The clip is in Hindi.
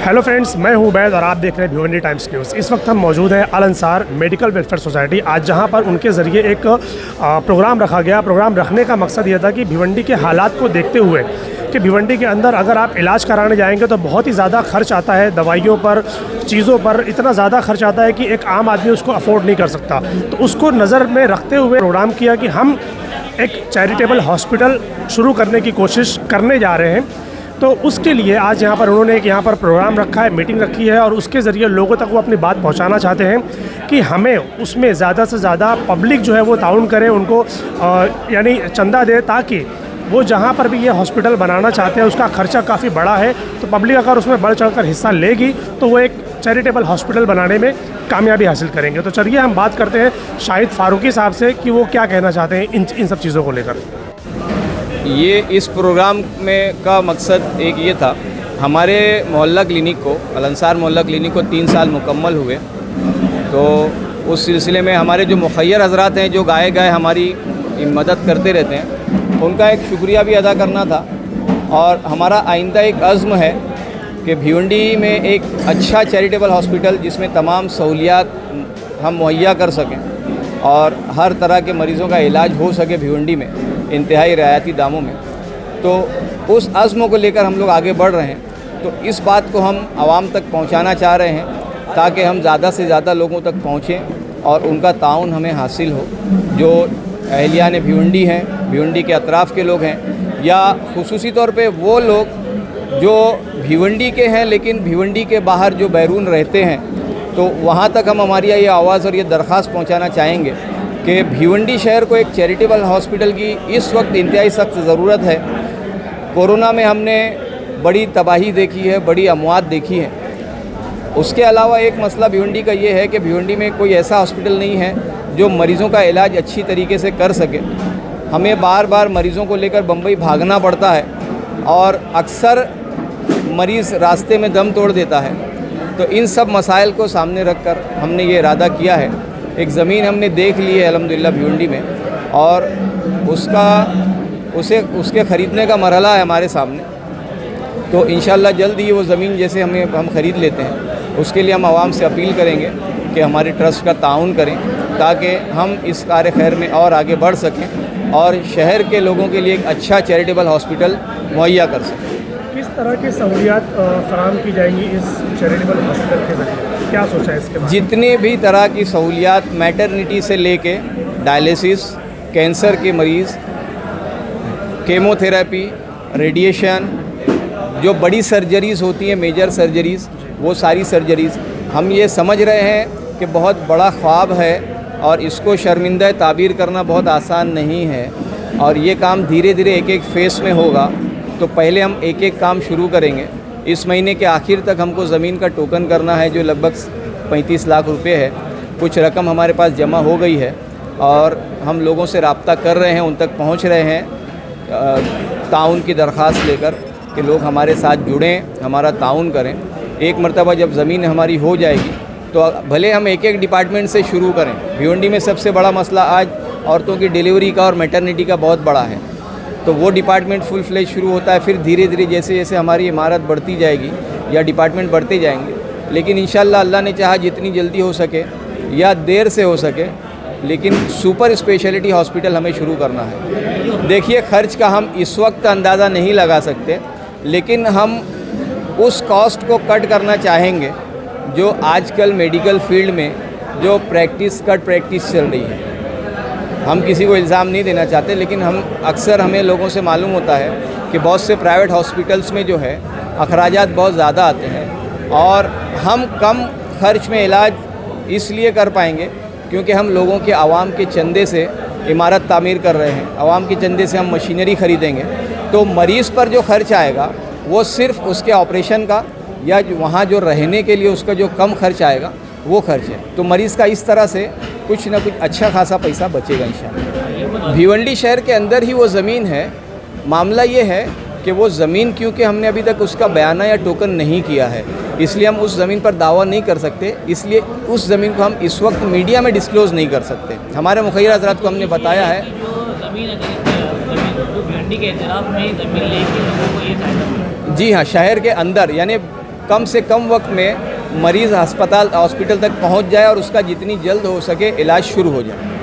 हेलो फ्रेंड्स, मैं हूं उबैद और आप देख रहे हैं भिवंडी टाइम्स न्यूज़। इस वक्त हम मौजूद हैं अल अंसार मेडिकल वेलफेयर सोसाइटी आज, जहां पर उनके ज़रिए एक प्रोग्राम रखा गया। प्रोग्राम रखने का मकसद यह था कि भिवंडी के हालात को देखते हुए कि भिवंडी के अंदर अगर आप इलाज कराने जाएंगे तो बहुत ही ज़्यादा खर्च आता है, दवाइयों पर, चीज़ों पर इतना ज़्यादा खर्च आता है कि एक आम आदमी उसको अफोर्ड नहीं कर सकता। तो उसको नज़र में रखते हुए प्रोग्राम किया कि हम एक चैरिटेबल हॉस्पिटल शुरू करने की कोशिश करने जा रहे हैं। तो उसके लिए आज यहाँ पर उन्होंने एक यहाँ पर प्रोग्राम रखा है, मीटिंग रखी है और उसके ज़रिए लोगों तक वो अपनी बात पहुँचाना चाहते हैं कि हमें उसमें ज़्यादा से ज़्यादा पब्लिक जो है वो ताउन करे, उनको यानी चंदा दे, ताकि वो जहाँ पर भी ये हॉस्पिटल बनाना चाहते हैं उसका खर्चा काफ़ी बड़ा है। तो पब्लिक अगर उसमें बढ़ चढ़कर हिस्सा लेगी तो वो एक चैरिटेबल हॉस्पिटल बनाने में कामयाबी हासिल करेंगे। तो चलिए हम बात करते हैं शाहिद फारूकी साहब से कि वो क्या कहना चाहते हैं इन सब चीज़ों को लेकर। ये इस प्रोग्राम में का मकसद एक ये था, हमारे मोहल्ला क्लिनिक को, अल अंसार मोहल्ला क्लिनिक को 3 साल मुकम्मल हुए। तो उस सिलसिले में हमारे जो मुखय्यर हजरात हैं, जो गाए गए हमारी मदद करते रहते हैं, उनका एक शुक्रिया भी अदा करना था। और हमारा आइंदा एक अज़्म है कि भिवंडी में एक अच्छा चैरिटेबल हॉस्पिटल जिसमें तमाम सहूलियात हम मुहैया कर सकें और हर तरह के मरीज़ों का इलाज हो सके भिवंडी में इंतहाई रियायती दामों में। तो उस अज़्म को लेकर हम लोग आगे बढ़ रहे हैं। तो इस बात को हम आवाम तक पहुंचाना चाह रहे हैं ताकि हम ज़्यादा से ज़्यादा लोगों तक पहुंचें और उनका ताउन हमें हासिल हो। जो अहलियान भिवंडी हैं, भिवंडी के अतराफ़ के लोग हैं, या खुसूसी तौर पे वो लोग जो भिवंडी के हैं लेकिन भिवंडी के बाहर जो बैरून रहते हैं, तो वहाँ तक हम हमारी ये आवाज़ और ये दरख्वास्त पहुँचाना चाहेंगे कि भिवंडी शहर को एक चैरिटेबल हॉस्पिटल की इस वक्त इंतहाई सख्त ज़रूरत है। कोरोना में हमने बड़ी तबाही देखी है, बड़ी अमवात देखी है। उसके अलावा एक मसला भिवंडी का ये है कि भिवंडी में कोई ऐसा हॉस्पिटल नहीं है जो मरीज़ों का इलाज अच्छी तरीके से कर सके। हमें बार बार मरीज़ों को लेकर बम्बई भागना पड़ता है और अक्सर मरीज़ रास्ते में दम तोड़ देता है। तो इन सब मसाइल को सामने रखकर हमने ये इरादा किया है। एक ज़मीन हमने देख ली है अल्हम्दुलिल्लाह भिवंडी में, और उसके ख़रीदने का मरहला है हमारे सामने। तो इंशाअल्लाह जल्द ही वो ज़मीन जैसे हम ख़रीद लेते हैं, उसके लिए हम आवाम से अपील करेंगे कि हमारे ट्रस्ट का ताउन करें ताकि हम इस कार्य खैर में और आगे बढ़ सकें और शहर के लोगों के लिए एक अच्छा चैरिटेबल हॉस्पिटल मुहैया कर सकें। किस तरह की सहूलियात फराहम की जाएंगी इस चैरिटेबल हॉस्पिटल के ज़रिए, क्या सोचा है इसके बारे में? जितने भी तरह की सहूलियात, मैटरनिटी से लेके डायलिसिस, कैंसर के मरीज़, केमोथेरेपी, रेडिएशन, जो बड़ी सर्जरीज़ होती हैं, मेजर सर्जरीज़, वो सारी सर्जरीज़ हम ये समझ रहे हैं कि बहुत बड़ा ख्वाब है और इसको शर्मिंदा ताबीर करना बहुत आसान नहीं है। और ये काम धीरे धीरे एक एक फेस में होगा। तो पहले हम एक एक काम शुरू करेंगे। इस महीने के आखिर तक हमको ज़मीन का टोकन करना है जो लगभग 35 लाख रुपए है। कुछ रकम हमारे पास जमा हो गई है और हम लोगों से रब्ता कर रहे हैं, उन तक पहुंच रहे हैं ताउन की दरख्वास्त लेकर कि लोग हमारे साथ जुड़ें, हमारा ताउन करें। एक मरतबा जब ज़मीन हमारी हो जाएगी तो भले हम एक एक डिपार्टमेंट से शुरू करें। भिवंडी में सबसे बड़ा मसला आज औरतों की डिलीवरी का और मैटरनिटी का बहुत बड़ा है। तो वो डिपार्टमेंट फुल फ्लेज शुरू होता है, फिर धीरे धीरे जैसे जैसे हमारी इमारत बढ़ती जाएगी या डिपार्टमेंट बढ़ते जाएंगे, लेकिन इंशाअल्लाह अल्लाह ने चाहा जितनी जल्दी हो सके या देर से हो सके, लेकिन सुपर स्पेशलिटी हॉस्पिटल हमें शुरू करना है। देखिए, खर्च का हम इस वक्त अंदाज़ा नहीं लगा सकते, लेकिन हम उस कॉस्ट को कट करना चाहेंगे जो आजकल मेडिकल फील्ड में जो कट प्रैक्टिस चल रही है। हम किसी को इल्ज़ाम नहीं देना चाहते, लेकिन हमें लोगों से मालूम होता है कि बहुत से प्राइवेट हॉस्पिटल्स में जो है अखराजात बहुत ज़्यादा आते हैं और हम कम खर्च में इलाज इसलिए कर पाएंगे क्योंकि हम लोगों के, आवाम के चंदे से इमारत तामीर कर रहे हैं। आवाम के चंदे से हम मशीनरी ख़रीदेंगे तो मरीज़ पर जो खर्च आएगा वो सिर्फ उसके ऑपरेशन का या वहाँ जो रहने के लिए उसका जो कम खर्च आएगा वो खर्च है। तो मरीज़ का इस तरह से कुछ ना कुछ अच्छा खासा पैसा बचेगा इंशाअल्लाह। भिवंडी शहर के अंदर ही वो ज़मीन है। मामला ये है कि वो ज़मीन, क्योंकि हमने अभी तक उसका बयाना या टोकन नहीं किया है, इसलिए हम उस ज़मीन पर दावा नहीं कर सकते। इसलिए उस ज़मीन को हम इस वक्त मीडिया में डिस्क्लोज़ नहीं कर सकते। हमारे मुखय्यर हज़रात को हमने बताया है। जी हाँ, शहर के अंदर यानी कम से कम वक्त में मरीज़ हॉस्पिटल तक पहुंच जाए और उसका जितनी जल्द हो सके इलाज शुरू हो जाए।